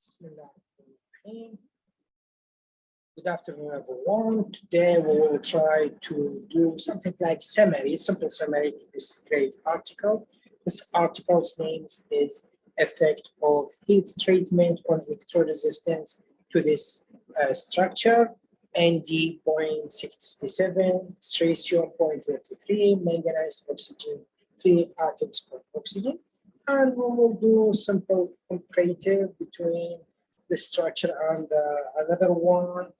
Bismillahirrahmanirrahim. Good afternoon, everyone. Today we will try to do something like summary, simple summary to this great article. This article's name is Effect of Heat Treatment on Electroresistance to this structure, Nd0.67, Strontium-0.33, manganese oxygen, 3 atoms of oxygen. And we will do simple comparative between the structure and another one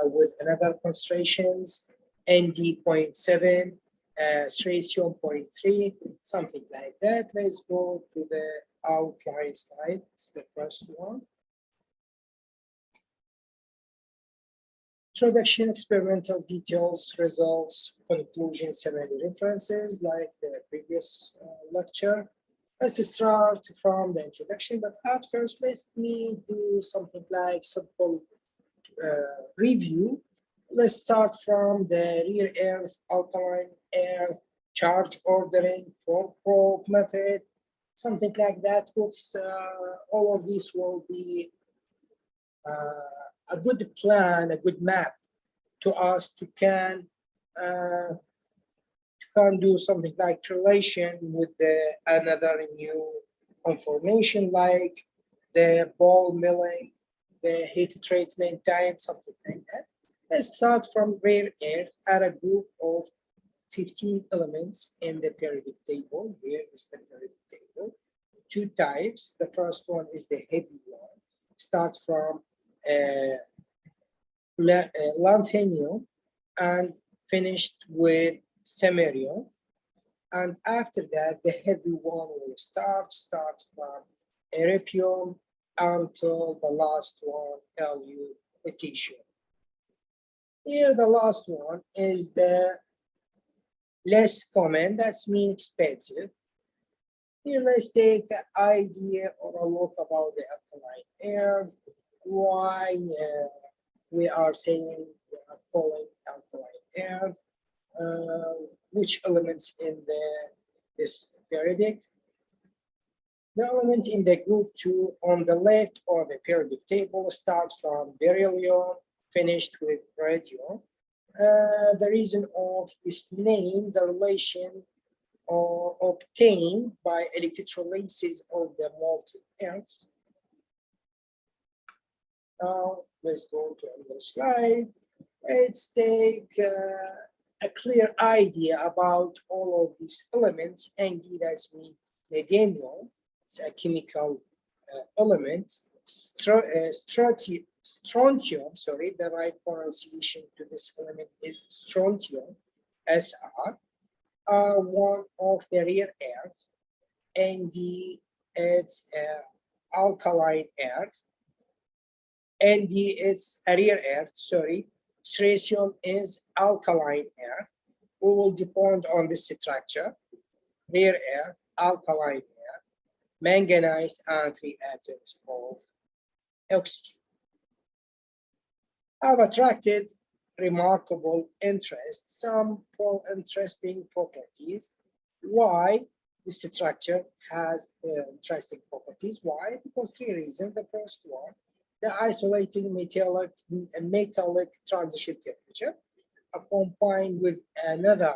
with another concentrations, Nd0.7, Strontium-0.3, something like that. Let's go to the outline slide. It's the first one. Introduction, experimental details, results, conclusion, summary references, like the previous lecture. Let's start from the introduction, but at first, let me do something like simple review. Let's start from the rear earth, alkaline earth, charge ordering, for probe method, something like that. Which, all of these will be a good plan, a good map to us to can do something like relation with another new information like the ball milling, the heat treatment time, something like that. Let's start from rare earth at a group of 15 elements in the periodic table. Here is the periodic table. 2 types. The first one is the heavy one. Start from lanthanum and finished with samarium, and after that the heavy one will start from eripium until the last one, Lu lutetium. Here the last one is the less common, that's mean expensive. Here let's take an idea or a look about the alkaline earth, why we are saying we are calling alkaline earth, which elements in this periodic. The element in the group 2 on the left of the periodic table starts from beryllium, finished with radium. The reason of this name, the relation obtained by electrolysis of the molten earth. Now let's go to another slide. Let's take a clear idea about all of these elements. Nd, that's mean neodymium. It's a chemical element. Strontium, sorry, the right pronunciation to this element is strontium, Sr. One of the rare earth. Nd, it's alkaline earth. Nd is a rare earth, sorry. Strontium is alkaline earth. We will depend on this structure. Rare earth, alkaline earth, manganese, and 3 atoms of oxygen. Have attracted remarkable interest, some for interesting properties. Why this structure has interesting properties? Why? Because 3 reasons. The first one, the isolating metallic transition temperature, combined with another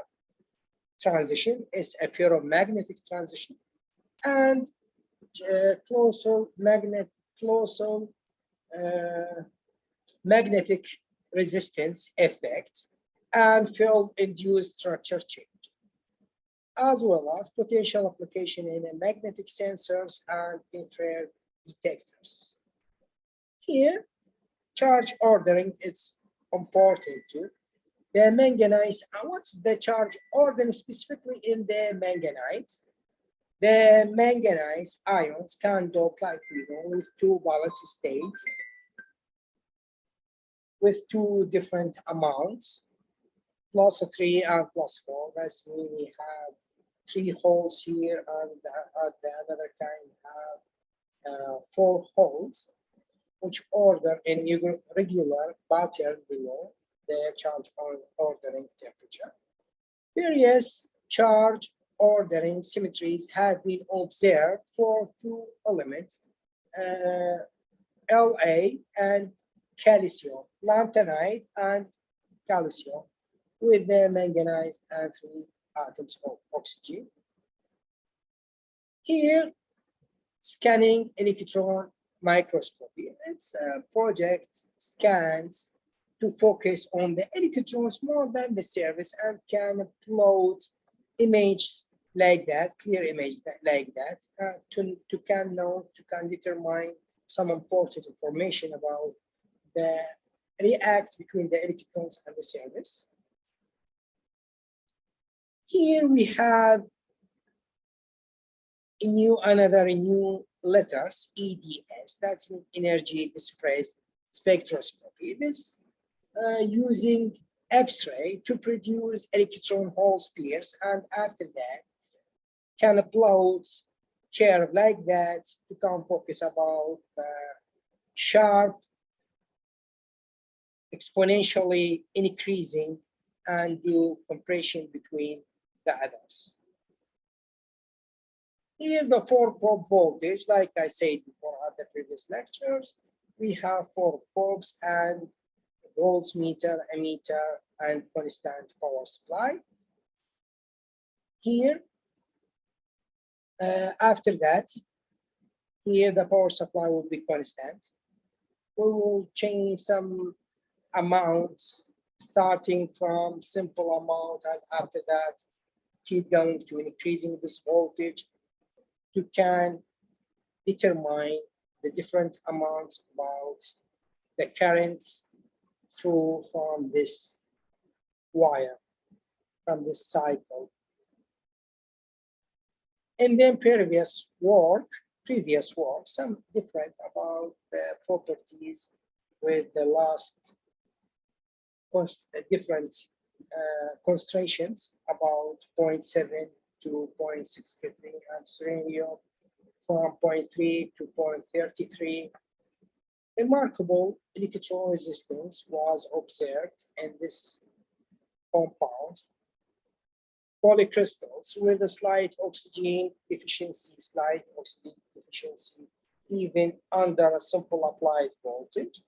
transition is a ferromagnetic transition, and closal magnetic resistance effect and field-induced structure change, as well as potential application in magnetic sensors and infrared detectors. Here, charge ordering is important too. The manganese, what's the charge ordering specifically in the manganese? The manganese ions can dope, like we know, with 2 valence states with 2 different amounts, +3 and +4. That's mean we have 3 holes here, and at the other kind have 4 holes, which order in regular pattern below the charge ordering temperature. Various charge ordering symmetries have been observed for 2 elements, La and calcium, lanthanide and calcium, with the manganese and 3 atoms of oxygen. Here, scanning electron microscopy. It's a project scans to focus on the electrons more than the surface and can upload images like that, clear image like that, to can determine some important information about the react between the electrons and the surface. Here we have another new letters, EDS, that's energy dispersed spectroscopy. This using X-ray to produce electron hole pairs, and after that can upload curve like that to can focus about sharp, exponentially increasing and do compression between the atoms. Here the 4-probe voltage, like I said before at the previous lectures, we have 4 probes and voltmeter, ammeter, and constant power supply. Here, after that, here the power supply will be constant. We will change some amounts starting from simple amount, and after that keep going to increasing this voltage to can determine the different amounts about the currents through from this wire, from this cycle. And then previous work, some different about the properties with the last different concentrations about 0.7 to 0.63 and scenario from 0.3 to 0.33. Remarkable electron resistance was observed in this compound. Polycrystals with a slight oxygen deficiency, even under a simple applied voltage.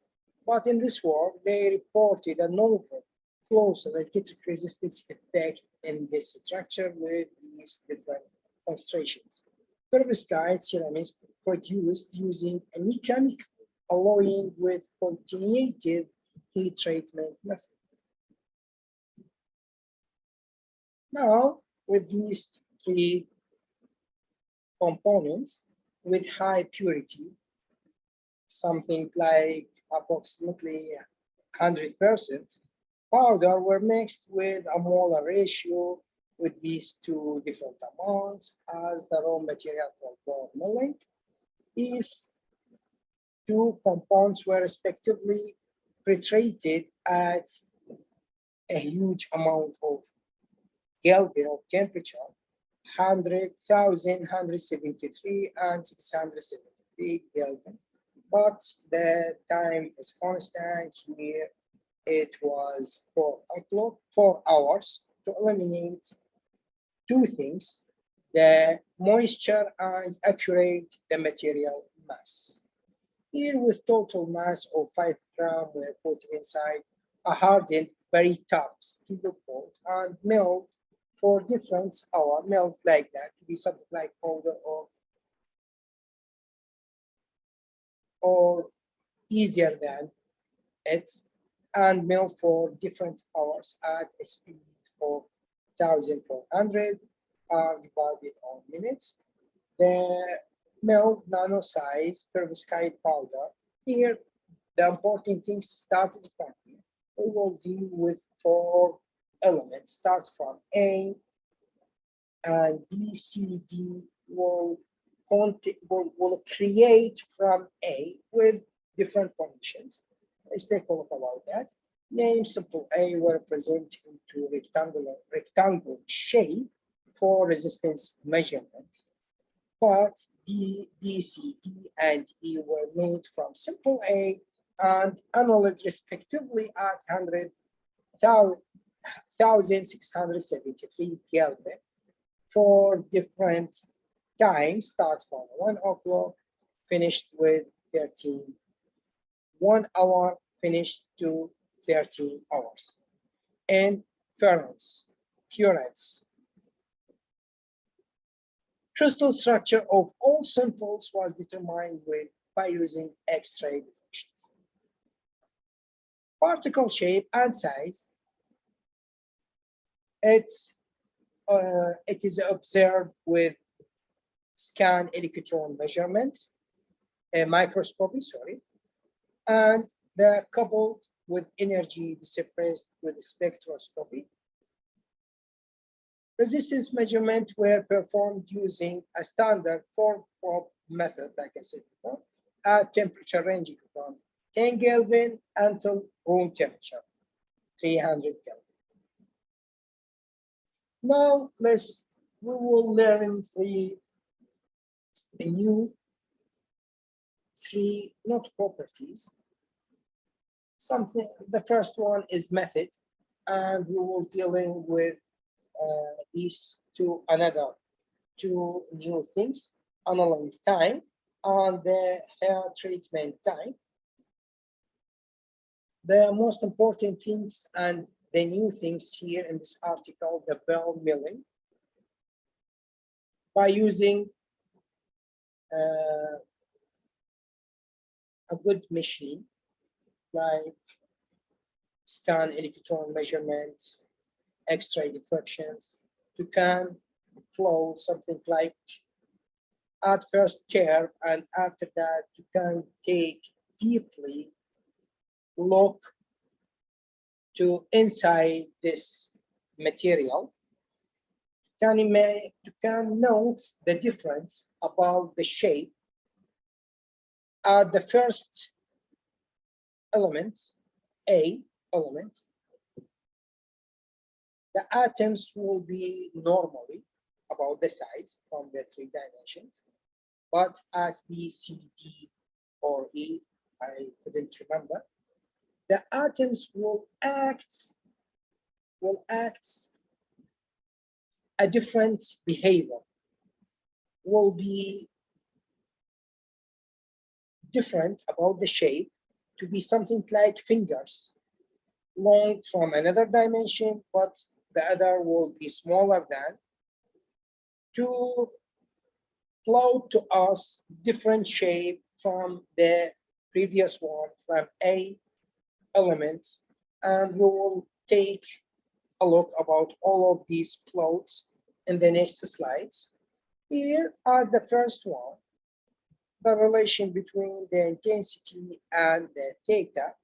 But in this work, they reported a novel close electric resistance effect in this structure with these different concentrations. Perovskite ceramics produced using a mechanical alloying with continuative heat treatment method. Now, with these 3 components with high purity, something like approximately 100%, powder were mixed with a molar ratio with these 2 different amounts as the raw material for ball milling. These 2 compounds were respectively pretreated at a huge amount of Kelvin of temperature, 100,000, 173, and 673 Kelvin. But the time is constant here. It was 4 hours to eliminate 2 things, the moisture and accurate the material mass. Here with total mass of 5 grams were put inside a hardened, very tough steel pot and milled for different hours, milled like that to be something like powder or easier than it, and milled for different hours at a speed of 1,400 divided on minutes. The milled nano size perovskite powder. Here, the important things started from here. We will deal with 4 elements. Start from A, and B, C, D will create from A with different conditions. Let's take a look about that. Name simple A will represent into rectangle shape for resistance measurement. But D, B, C, D, and E were made from simple A and annulled respectively at 1,673 Kelvin for different times, start from 1 o'clock, finished with 13 1 hour finished to 13 hours. And currents. Crystal structure of all samples was determined by using X-ray diffractions. Particle shape and size. It is observed with scan electron measurement, microscopy, and the coupled with energy suppressed with spectroscopy. Resistance measurement were performed using a standard 4-probe method, like I said before, at temperature ranging from 10 Kelvin until room temperature, 300 Kelvin. Now we will learn three not properties. The first one is method, and we will dealing with these two new things: analyzing time and the hair treatment time. The most important things and the new things here in this article, the bell milling, by using a good machine like scan electron measurement, X-ray diffractions, you can flow something like at first curve, and after that you can take deeply look to inside this material. You can note the difference about the shape. The first element, A element, the atoms will be normally about the size from the 3 dimensions, but at B, C, D, or E, I couldn't remember, the atoms will act a different behavior, will be different about the shape, to be something like fingers, long from another dimension, but the other will be smaller than, to float to us different shape from the previous one, from A element, and we will take a look about all of these floats in the next slides. Here are the first one, the relation between the intensity and the theta.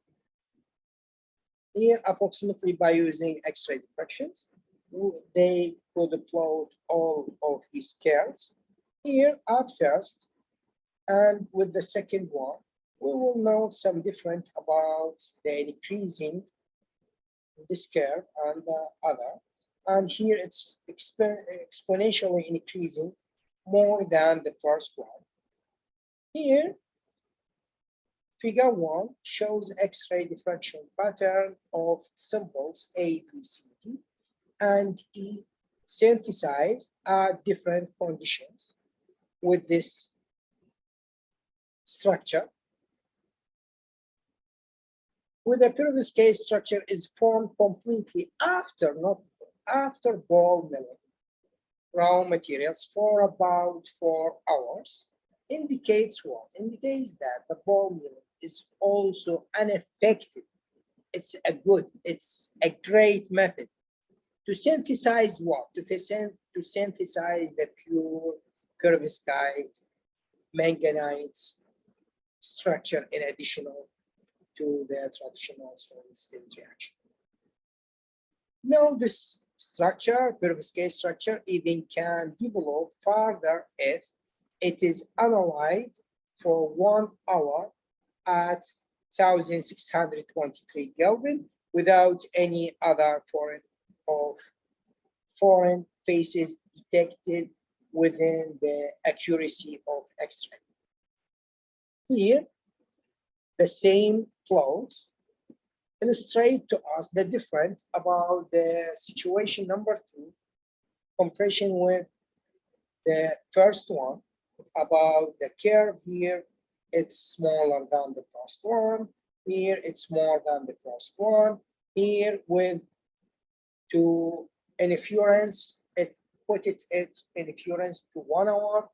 Here, approximately by using X-ray diffractions, they could plot all of these curves. Here at first, and with the second one, we will know some different about the increasing this curve and the other. And here it's exponentially increasing more than the first one. Here, figure 1 shows X-ray diffraction pattern of samples A, B, C, D, and E synthesized at different conditions with this structure. With the previous case, structure is formed completely after ball milling raw materials for about 4 hours. Indicates what? Indicates that the ball milling is also ineffective. It's a great method to synthesize what? To synthesize the pure perovskite, manganite structure in addition to the traditional solid-state reaction. Now this structure, perovskite structure, even can develop further if it is analyzed for 1 hour at 1623 Kelvin without any other foreign phases detected within the accuracy of X-ray. Here, the same plots illustrate to us the difference about the situation number 2, comparison with the first one, about the curve here. It's smaller than the first one, Here it's more than the first one. Here with to interference, it put it interference to 1 hour.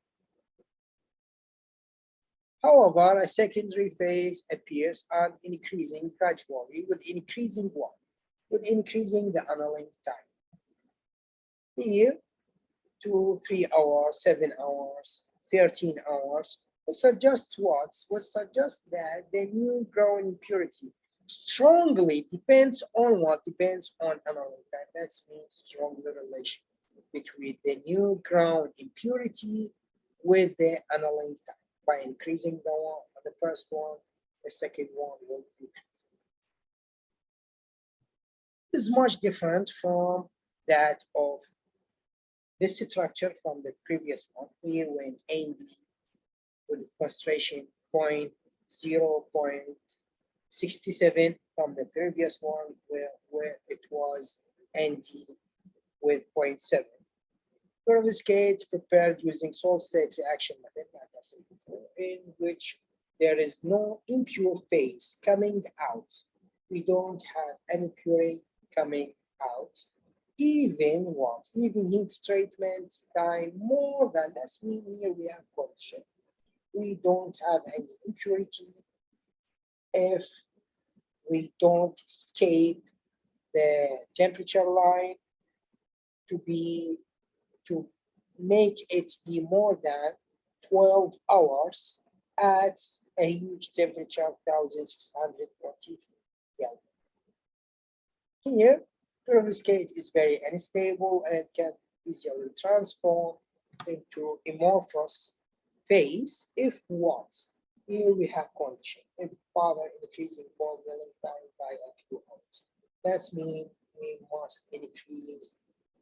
However, a secondary phase appears and increasing gradually with increasing what? With increasing the annealing time. Here, 2, 3 hours, 7 hours, 13 hours, will suggest what? Will suggest that the new growing impurity strongly depends on what? Depends on annealing time. That means stronger relation between the new ground impurity with the annealing time. By increasing the first one, the second one will decrease. This is much different from that of this structure from the previous one. Here when Nd with concentration 0.67 from the previous one where it was Nd with 0.7. Perovskite prepared using salt-state reaction method, like I said before, in which there is no impure phase coming out. We don't have any purity coming out. Even what? Even heat treatment time more than, let's mean here we have condition. We don't have any impurity if we don't escape the temperature line to make it be more than 12 hours at a huge temperature of 1620 Kelvin. Here, perovskite is very unstable and can easily transform into amorphous phase if what? Here we have condition. If further increasing ball milling time by a few hours. That means we must increase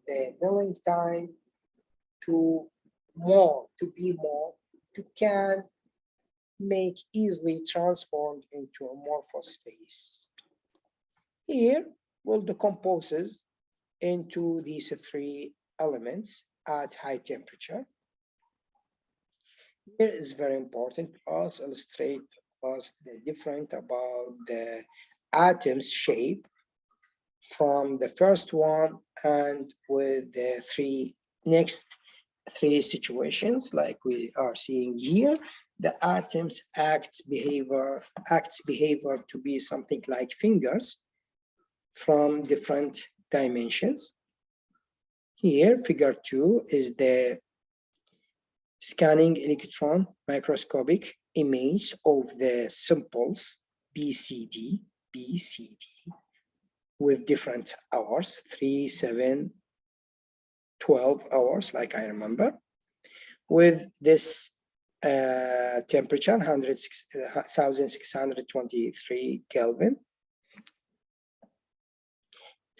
the milling time to can make easily transformed into amorphous phase. Here will decomposes into these three elements at high temperature. Here is very important to us illustrate us the different about the atom's shape from the first one and with the next three situations like we are seeing here. The atoms acts behavior to be something like fingers from different dimensions. Here, figure 2 is the scanning electron microscopic image of the samples BCD with different hours, 3, 7, 12 hours, like I remember, with this temperature, 1623 Kelvin.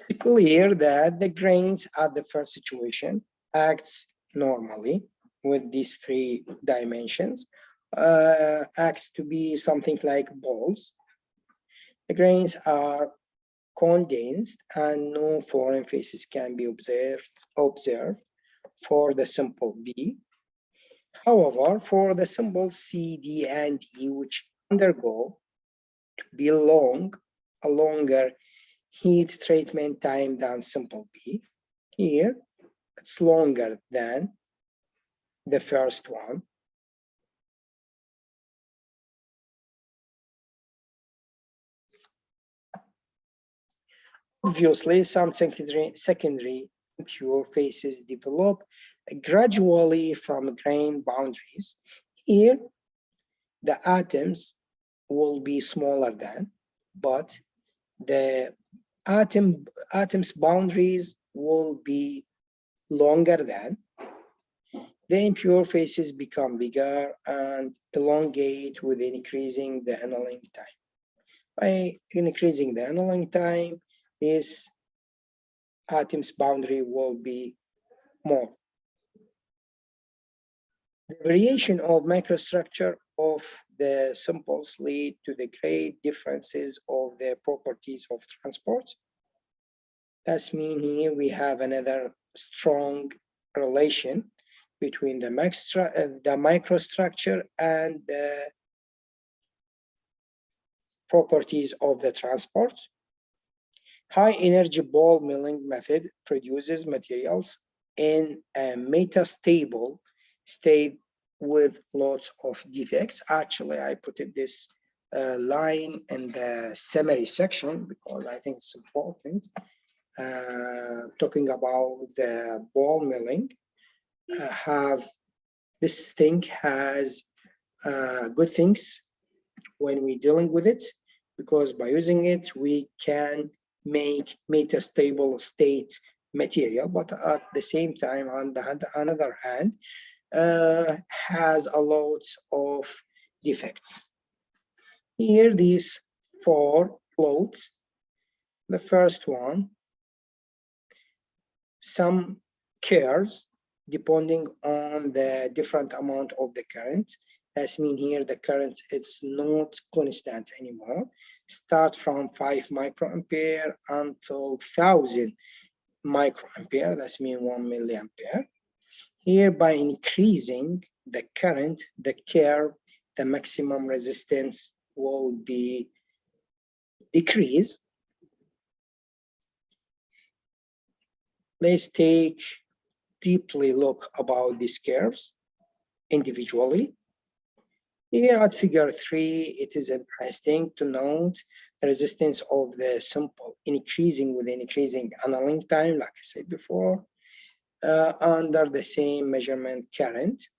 It's clear that the grains at the first situation acts normally with these three dimensions, acts to be something like balls. The grains are condensed and no foreign phases can be observed for the sample B. However, for the samples C, D, and E, which undergo to be a longer heat treatment time than sample B, here it's longer than the first one. Obviously, some secondary impure phases develop gradually from grain boundaries. Here, the atoms will be smaller than, but the atoms boundaries will be longer than. The impure phases become bigger and elongate with increasing the annealing time. By increasing the annealing time, this atom's boundary will be more. The variation of microstructure of the samples lead to the great differences of the properties of transport. That's mean here we have another strong relation between the microstructure and the properties of the transport. High energy ball milling method produces materials in a metastable state with lots of defects. Actually, I put this line in the summary section because I think it's important. Talking about the ball milling, this thing has good things when we're dealing with it, because by using it we can make metastable state material, but at the same time, on the other hand, has a lot of defects. Here, these 4 loads. The first one, some curves depending on the different amount of the current. That's mean here the current is not constant anymore. Start from 5 microampere until 1000 microampere. That's mean 1 milliampere. Here, by increasing the current, the curve, the maximum resistance will be decreased. Let's take deeply look about these curves individually. Here at figure 3, it is interesting to note the resistance of the sample increasing with increasing annealing time, like I said before, under the same measurement current.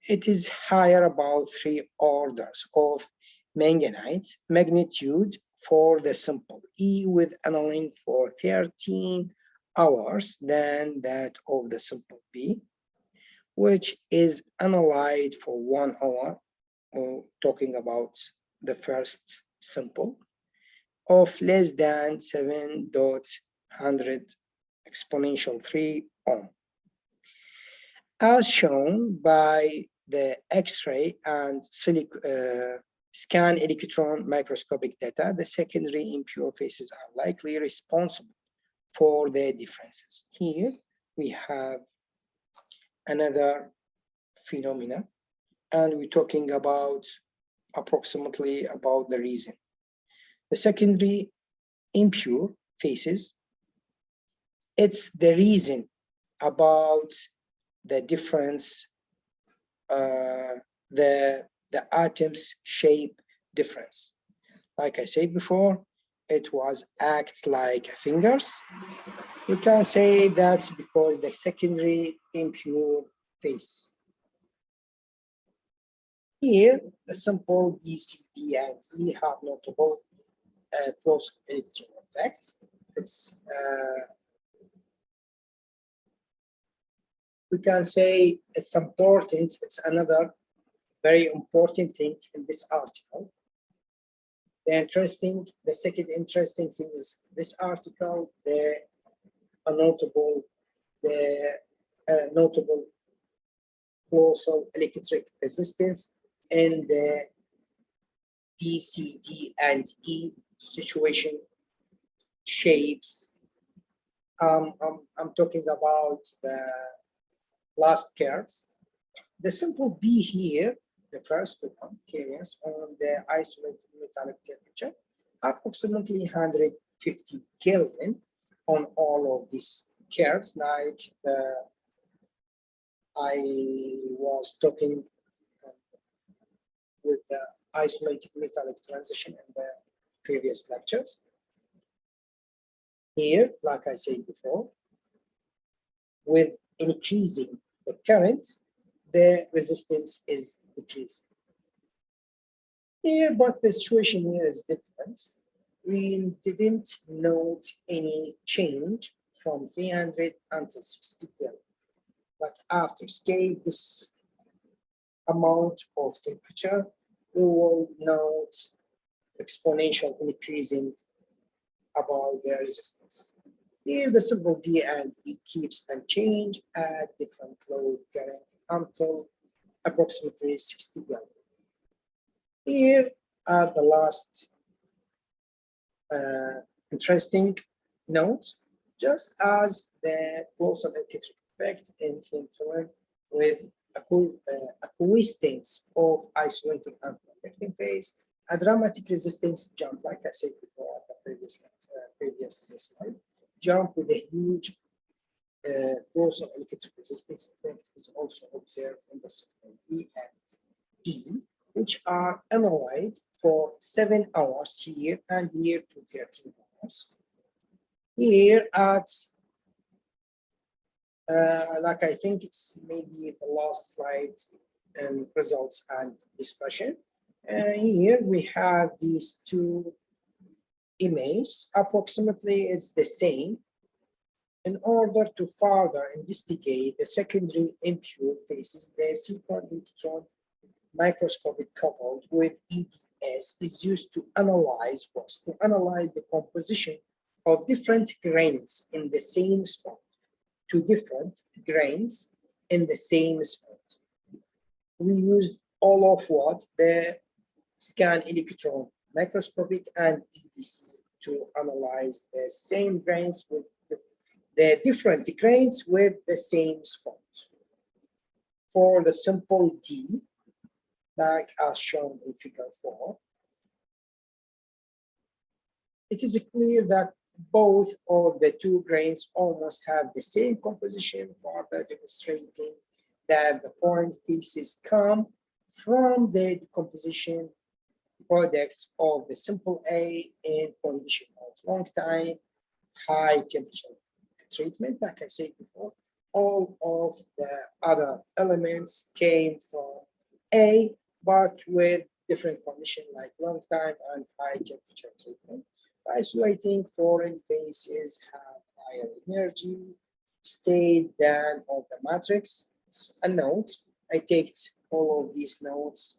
It is higher about 3 orders of magnitude for the sample E with annealing for 13 hours than that of the sample B, which is analyzed for 1 hour, talking about the first sample, of less than 7.100 exponential 3 ohm. As shown by the X-ray and scan electron microscopic data, the secondary impure phases are likely responsible for the differences. Here we have another phenomena, and we're talking about approximately about the reason. The secondary impure phases, it's the reason about the difference, the atoms shape difference. Like I said before, it was act like fingers. We can say that's because the secondary impure phase. Here, the sample B, C, D, and E have notable close electron effect. It's we can say it's important. It's another very important thing in this article. The second interesting thing is this article, the notable closal electric resistance in the B, C, D, and E situation shapes. I'm talking about the last curves. The simple B here, the first one, carries on the isolated metallic temperature, approximately 150 Kelvin on all of these curves, like I was talking with the isolated metallic transition in the previous lectures. Here, like I said before, with increasing the current, the resistance is decreasing. Here, but the situation here is different. We didn't note any change from 300 until 60 Kelvin. But after scale this amount of temperature, we will note exponential increasing about the resistance. Here, the symbol D and E keeps unchanged at different load current until approximately 60 Kelvin. Here are the last interesting note, just as the closal electric effect in film fluid with a coincidence of isolating and conducting phase, A dramatic resistance jump, like I said before at the previous slide, jump with a huge closure electric resistance effect is also observed in the segment E and E, which are analyzed for 7 hours here and here to 13 hours. Here at, like I think it's maybe the last slide and results and discussion. Here we have these two images, approximately is the same. In order to further investigate the secondary impure phases, the super-electron microscopic coupled with EDS is used to analyze what? To analyze the composition of different grains in the same spot, to different grains in the same spot. We used all of what? The scan electron microscopic and EDC to analyze the same grains with the different grains with the same spot. For the simple D, like as shown in figure 4, it is clear that both of the two grains almost have the same composition, further demonstrating that the foreign phases come from the decomposition products of the simple A in condition of long time, high temperature treatment. Like I said before, all of the other elements came from A, but with different conditions like long time and high temperature treatment. Isolating foreign phases have higher energy state than of the matrix. A note, I take all of these notes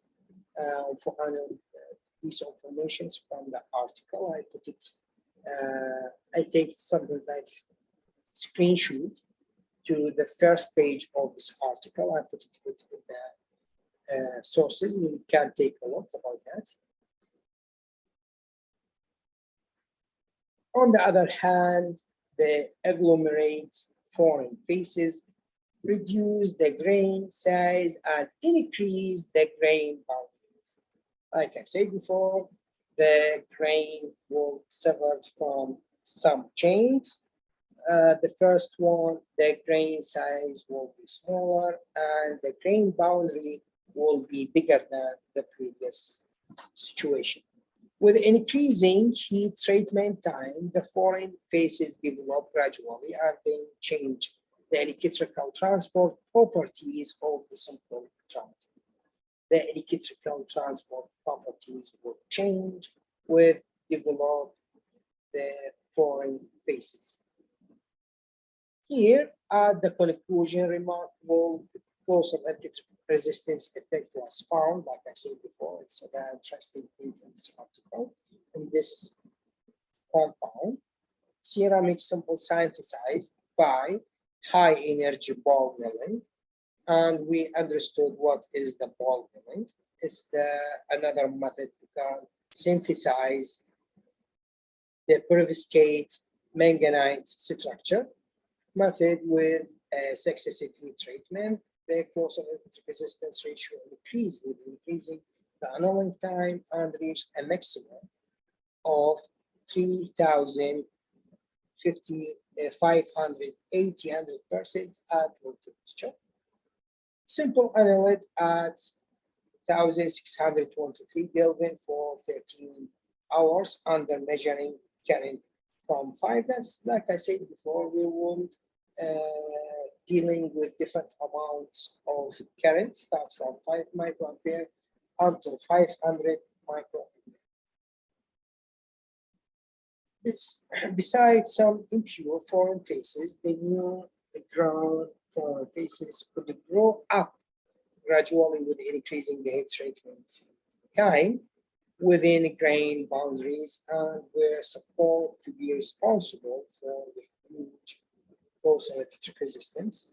for these informations from the article. I put it, I take something like screenshot to the first page of this article. I put it in the sources. You can take a look about that. On the other hand, the agglomerate foreign phases reduce the grain size and increase the grain boundaries. Like I said before, the grain will suffer from some change. The first one, the grain size will be smaller and the grain boundary will be bigger than the previous situation. With increasing heat treatment time, the foreign phases develop gradually and then change the electrical transport properties of the simple electron. The electrical transport properties will change with develop the foreign phases. Here, at the conclusion, remarkable cause of electric resistance effect was found. Like I said before, it's a very interesting thing in this article. In this compound, ceramic simple synthesized by high energy ball milling, and we understood what is the ball milling. It's another method to synthesize the perovskite manganite structure method with successive heat treatment. The cross of electric resistance ratio increased with increasing the annealing time and reached a maximum of 3,500, 800% at low temperature. Simple annulate at 1,623 Kelvin for 13 hours under measuring current from 5. That's, like I said before, we will dealing with different amounts of current, start from 5 microampere until 500 microampere. Besides some impure foreign phases, the new ground foreign phases could grow up gradually with increasing the heat treatment time within grain boundaries and were supposed to be responsible for the huge cause of electric resistance.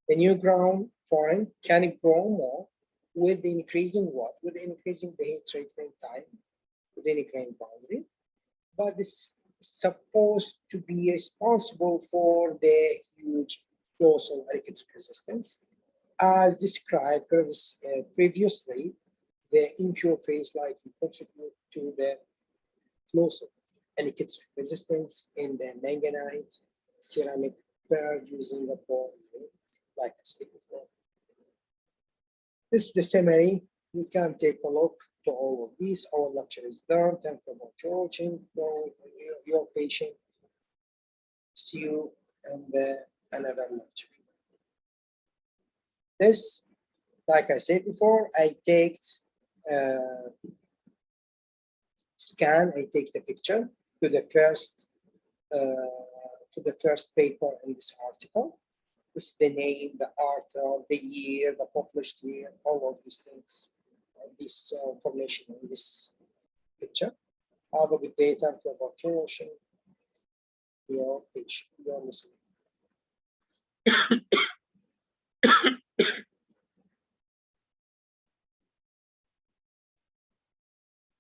The new ground foreign can grow more with the increasing what? With increasing the heat treatment time within a grain boundary, but this is supposed to be responsible for the huge loss of electric resistance. As described previously, the impure phase likely contribute to the loss of electric resistance in the manganite ceramic paired using a ball mill, like I said before. This is the summary. You can take a look to all of these. Our lecture is done. Thank you for watching. Your patient. See you in another lecture. This, like I said before, I take scan. I take the picture to the first paper in this article. This is the name, the author, the year, the published year, all of these things, this information in this picture. Have a good day. Thank you for watching. Your listening.